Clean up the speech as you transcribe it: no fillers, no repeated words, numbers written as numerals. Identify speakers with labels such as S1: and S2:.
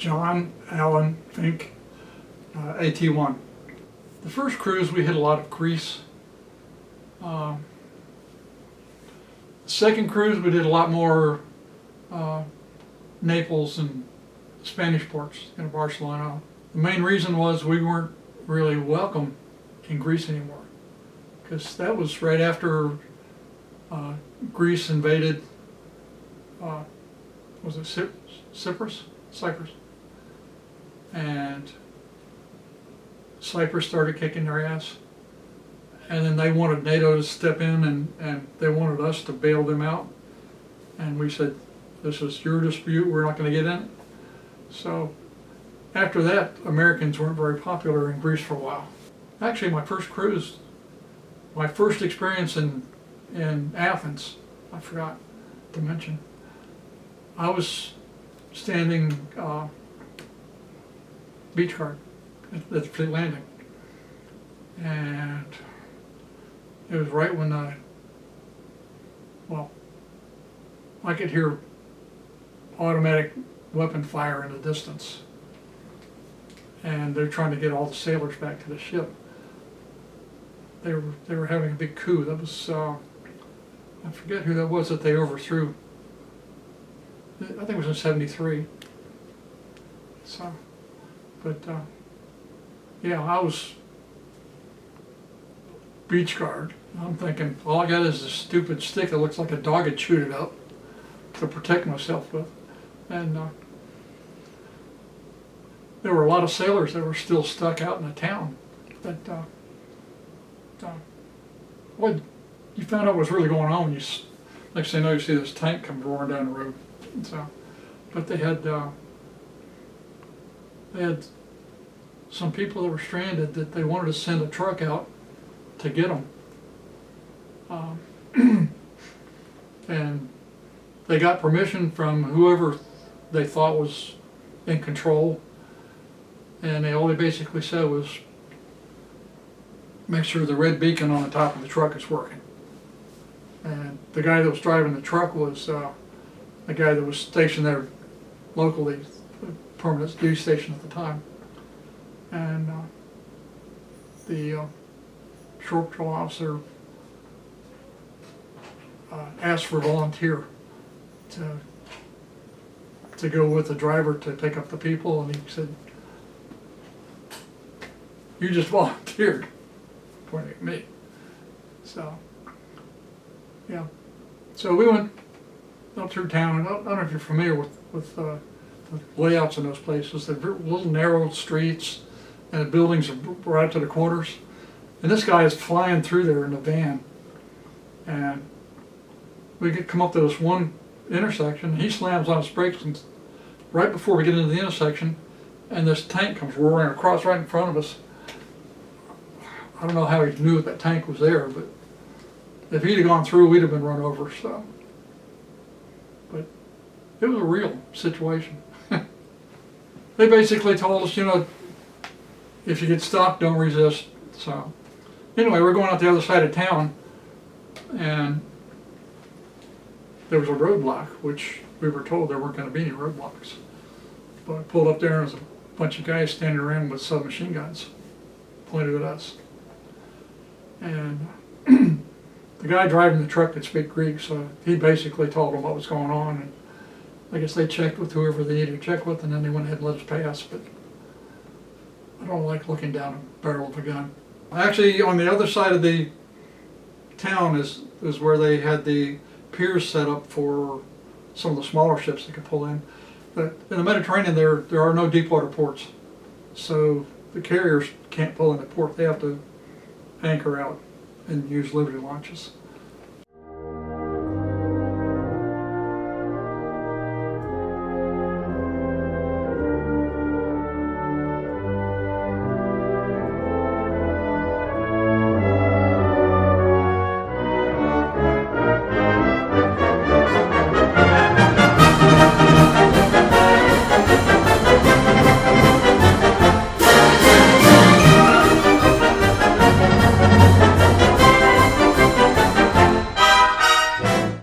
S1: John Allen Fink, AT-1. The first cruise we hit a lot of grease. The second cruise we did a lot more Naples and Spanish ports in Barcelona. The main reason was we weren't really welcome in Greece anymore, because that was right after Greece invaded, was it Cyprus? And Cyprus started kicking their ass. And then they wanted NATO to step in, and they wanted us to bail them out. And we said, this is your dispute, we're not going to get in it. So after that, Americans weren't very popular in Greece for a while. Actually, my first cruise, my first experience in Athens, I forgot to mention, I was standing beach guard at the Fleet Landing. And it was right when I could hear automatic weapon fire in the distance. And they're trying to get all the sailors back to the ship. They were having a big coup. That was, I forget who that was that they overthrew. I think it was in '73. So, but yeah, I was beach guard. I'm thinking, all I got is this stupid stick that looks like a dog had chewed it up to protect myself with. And there were a lot of sailors that were still stuck out in the town. But well, you found out what was really going on when next thing you know, you see this tank come roaring down the road. And so, but they had some people that were stranded that they wanted to send a truck out to get them. And they got permission from whoever they thought was in control, and all they basically said was, make sure the red beacon on the top of the truck is working. And the guy that was driving the truck was a guy that was stationed there locally, a permanent duty station at the time. And the shore patrol officer asked for a volunteer to go with the driver to pick up the people, and he said, "You just volunteered," pointing at me. So, yeah. So we went up through town, and I don't know if you're familiar with the layouts in those places. They're little narrow streets, and the buildings are right to the corners. And this guy is flying through there in a van, and we come up to this one intersection. He slams on his brakes, and right before we get into the intersection, and this tank comes roaring across right in front of us. I don't know how he knew that tank was there, but if he'd have gone through, we'd have been run over. So, but it was a real situation. They basically told us, if you get stuck, don't resist. So, anyway, we're going out the other side of town, and there was a roadblock, which we were told there weren't going to be any roadblocks. But I pulled up there, and there was a bunch of guys standing around with submachine guns pointed at us. And the guy driving the truck could speak Greek, so he basically told them what was going on. And I guess they checked with whoever they needed to check with, and then they went ahead and let us pass. But I don't like looking down a barrel of a gun. Actually, on the other side of the town is where they had the piers set up for some of the smaller ships that could pull in. But in the Mediterranean, there are no deep water ports, so the carriers can't pull into port. They have to anchor out and use Liberty launches.